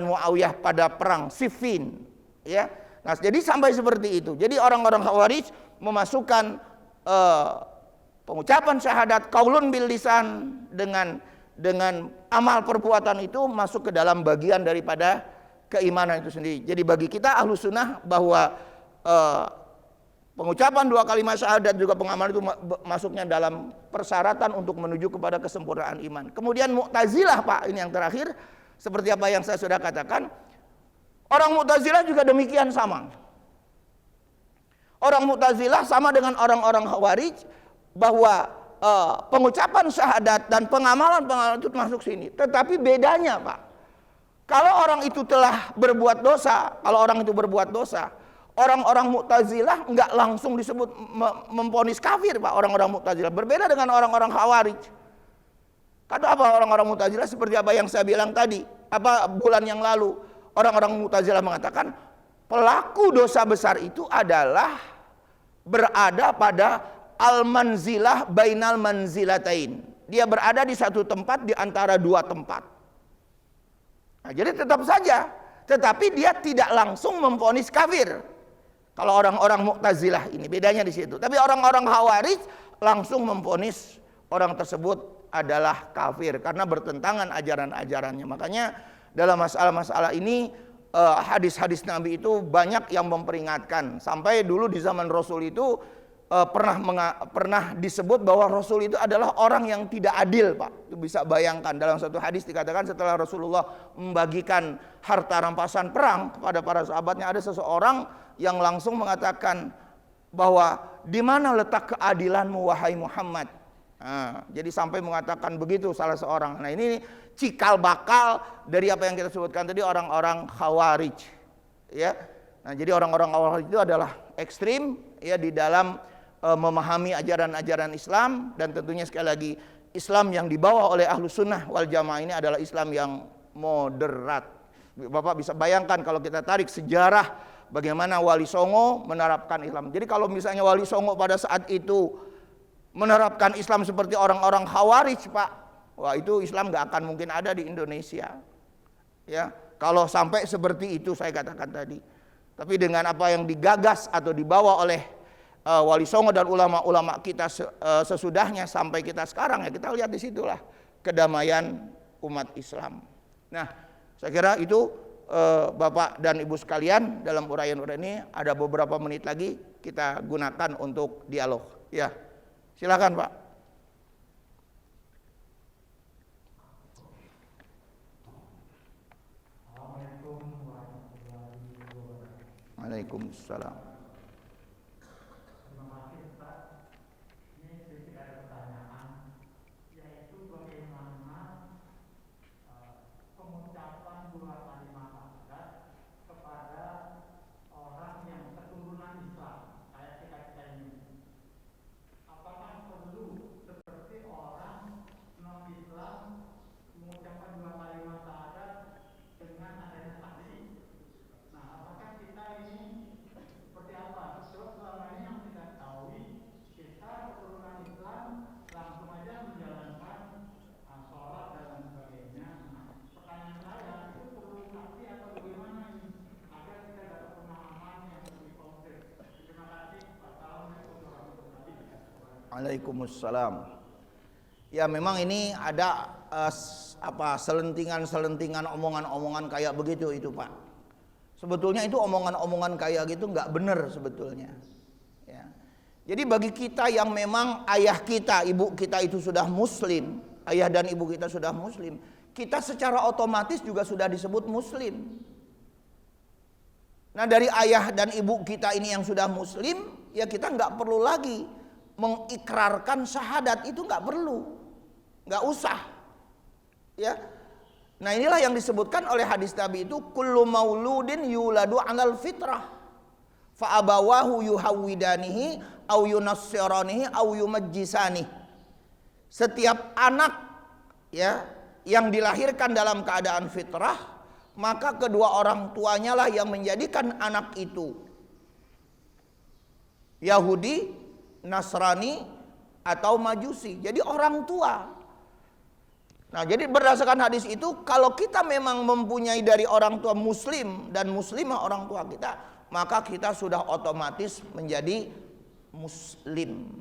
Speaker 1: Muawiyah pada perang Siffin, ya. Nah, jadi sampai seperti itu. Jadi orang-orang Khawarij memasukkan pengucapan syahadat qaulun bil lisan dengan amal perbuatan itu masuk ke dalam bagian daripada keimanan itu sendiri. Jadi bagi kita ahlu sunnah bahwa pengucapan dua kalimat syahadat juga pengamalan itu masuknya dalam persyaratan untuk menuju kepada kesempurnaan iman. Kemudian Mu'tazilah Pak, ini yang terakhir, seperti apa yang saya sudah katakan, orang Mu'tazilah juga demikian sama. Orang Mu'tazilah sama dengan orang-orang Khawarij bahwa pengucapan syahadat dan pengamalan itu masuk sini. Tetapi bedanya Pak, kalau orang itu telah berbuat dosa, orang-orang Mu'tazilah enggak langsung disebut memvonis kafir Pak, orang-orang Mu'tazilah. Berbeda dengan orang-orang Khawarij. Kata apa orang-orang Mu'tazilah? Seperti apa yang saya bilang tadi, bulan yang lalu, orang-orang Mu'tazilah mengatakan pelaku dosa besar itu adalah berada pada al-manzilah bainal manzilatain. Dia berada di satu tempat di antara dua tempat. Nah, jadi tetap saja, tetapi dia tidak langsung memvonis kafir. Kalau orang-orang Mu'tazilah ini bedanya di situ. Tapi orang-orang Khawarij langsung memvonis orang tersebut adalah kafir karena bertentangan ajaran-ajarannya. Makanya dalam masalah-masalah ini hadis-hadis Nabi itu banyak yang memperingatkan. Sampai dulu di zaman Rasul itu pernah disebut bahwa Rasul itu adalah orang yang tidak adil Pak. Itu bisa bayangkan, dalam satu hadis dikatakan setelah Rasulullah membagikan harta rampasan perang kepada para sahabatnya, ada seseorang yang langsung mengatakan bahwa di mana letak keadilanmu wahai Muhammad. Nah, jadi sampai mengatakan begitu salah seorang. Nah, ini cikal bakal dari apa yang kita sebutkan tadi, orang-orang Khawarij, ya. Nah, jadi orang-orang Khawarij itu adalah ekstrim ya di dalam memahami ajaran-ajaran Islam, dan tentunya sekali lagi Islam yang dibawa oleh ahlu sunnah wal jamaah ini adalah Islam yang moderat. Bapak bisa bayangkan kalau kita tarik sejarah bagaimana Wali Songo menerapkan Islam. Jadi kalau misalnya Wali Songo pada saat itu menerapkan Islam seperti orang-orang Khawarij Pak, wah itu Islam gak akan mungkin ada di Indonesia. Ya, kalau sampai seperti itu saya katakan tadi. Tapi dengan apa yang digagas atau dibawa oleh Wali Songo dan ulama-ulama kita sesudahnya sampai kita sekarang, ya kita lihat di situlah kedamaian umat Islam. Nah, saya kira itu Bapak dan Ibu sekalian, dalam uraian-uraian ini ada beberapa menit lagi kita gunakan untuk dialog. Ya, silakan Pak. Waalaikumsalam. Waalaikumsalam. Ya memang ini ada selentingan-selentingan omongan-omongan kayak begitu itu Pak. Sebetulnya itu omongan-omongan kayak gitu nggak benar sebetulnya. Ya. Jadi bagi kita yang memang ayah kita, ibu kita itu sudah muslim, ayah dan ibu kita sudah muslim, kita secara otomatis juga sudah disebut muslim. Nah, dari ayah dan ibu kita ini yang sudah muslim, ya kita nggak perlu lagi mengikrarkan syahadat, itu nggak perlu, nggak usah. Ya, nah inilah yang disebutkan oleh hadis Nabi itu, kullu mauludin yuladu 'alal fitrah, fa abawahu yuhawwidanihi au yunassiranihi au yumajjisanihi. Setiap anak ya yang dilahirkan dalam keadaan fitrah, maka kedua orang tuanya lah yang menjadikan anak itu Yahudi, Nasrani atau Majusi. Jadi orang tua. Nah, jadi berdasarkan hadis itu, kalau kita memang mempunyai dari orang tua muslim dan muslimah orang tua kita, maka kita sudah otomatis menjadi muslim.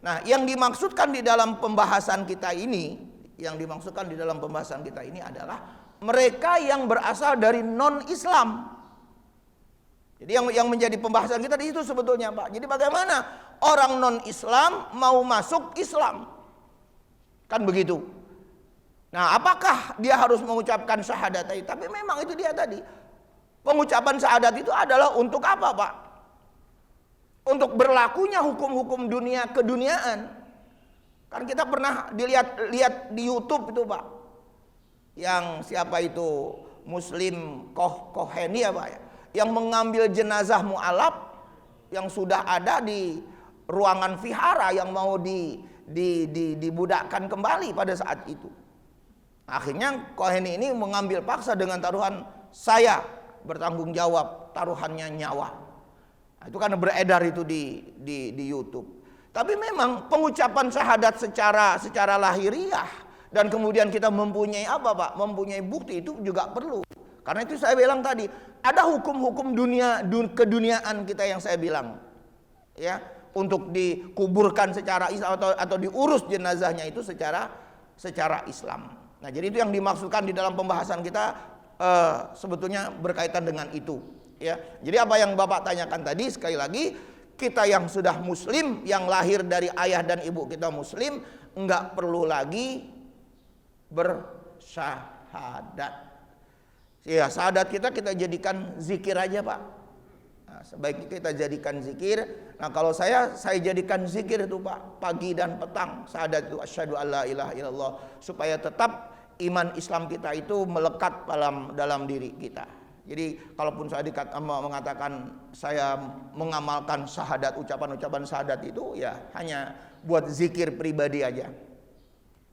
Speaker 1: Nah, yang dimaksudkan di dalam pembahasan kita ini, adalah mereka yang berasal dari non-Islam. Jadi yang menjadi pembahasan kita di situ sebetulnya, Pak. Jadi bagaimana orang non-Islam mau masuk Islam? Kan begitu. Nah, apakah dia harus mengucapkan syahadat tadi? Tapi memang itu dia tadi. Pengucapan syahadat itu adalah untuk apa, Pak? Untuk berlakunya hukum-hukum dunia keduniaan. Kan kita pernah lihat di YouTube itu, Pak. Yang siapa itu? Muslim Koheni ya, Pak ya? Yang mengambil jenazah mu'alaf yang sudah ada di ruangan vihara yang mau dibudakkan kembali pada saat itu. Akhirnya Koheni ini mengambil paksa dengan taruhan, saya bertanggung jawab, taruhannya nyawa. Nah, itu karena beredar itu di YouTube. Tapi memang pengucapan syahadat secara lahiriah dan kemudian kita mempunyai apa, Pak? Mempunyai bukti itu juga perlu. Karena itu saya bilang tadi, ada hukum-hukum keduniaan kita yang saya bilang, ya, untuk dikuburkan secara Islam atau diurus jenazahnya itu secara Islam. Nah, jadi itu yang dimaksudkan di dalam pembahasan kita, sebetulnya berkaitan dengan itu, ya. Jadi apa yang Bapak tanyakan tadi, sekali lagi, kita yang sudah muslim, yang lahir dari ayah dan ibu kita muslim, enggak perlu lagi bersyahadat. Ya, syahadat kita jadikan zikir aja, Pak. Nah, sebaiknya kita jadikan zikir. Nah, kalau saya jadikan zikir itu, Pak, pagi dan petang. Syahadat itu asyhadu alla ilaha illallah, supaya tetap iman Islam kita itu melekat dalam diri kita. Jadi kalaupun saya mengatakan saya mengamalkan syahadat, ucapan-ucapan syahadat itu ya hanya buat zikir pribadi aja.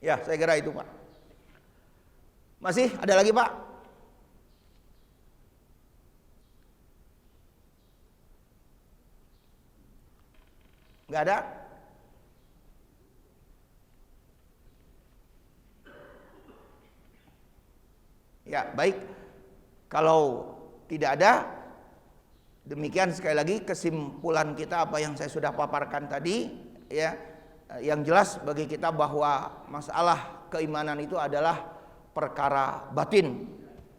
Speaker 1: Ya, saya kira itu, Pak. Masih ada lagi, Pak? Nggak ada? Ya, baik. Kalau tidak ada, demikian sekali lagi kesimpulan kita apa yang saya sudah paparkan tadi, ya. Yang jelas bagi kita bahwa masalah keimanan itu adalah perkara batin,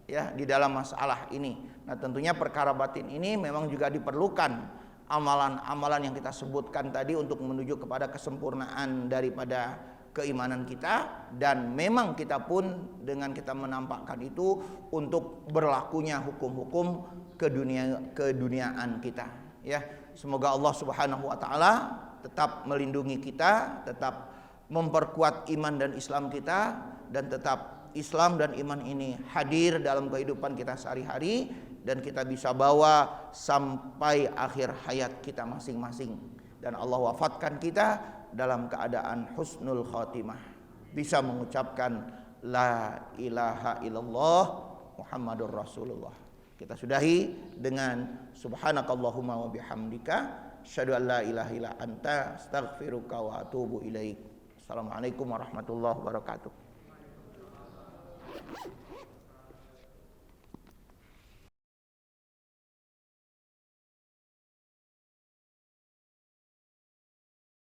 Speaker 1: ya, di dalam masalah ini. Nah, tentunya perkara batin ini memang juga diperlukan amalan-amalan yang kita sebutkan tadi untuk menuju kepada kesempurnaan daripada keimanan kita, dan memang kita pun dengan kita menampakkan itu untuk berlakunya hukum-hukum keduniaan kita, ya. Semoga Allah Subhanahu wa taala tetap melindungi kita, tetap memperkuat iman dan Islam kita, dan tetap Islam dan iman ini hadir dalam kehidupan kita sehari-hari, dan kita bisa bawa sampai akhir hayat kita masing-masing, dan Allah wafatkan kita dalam keadaan husnul khotimah, bisa mengucapkan la ilaha illallah Muhammadur Rasulullah. Kita sudahi dengan subhanakallahumma wa bihamdika asyhadu an la ilaha illa anta astaghfiruka wa atubu ilaik. Assalamualaikum warahmatullahi wabarakatuh.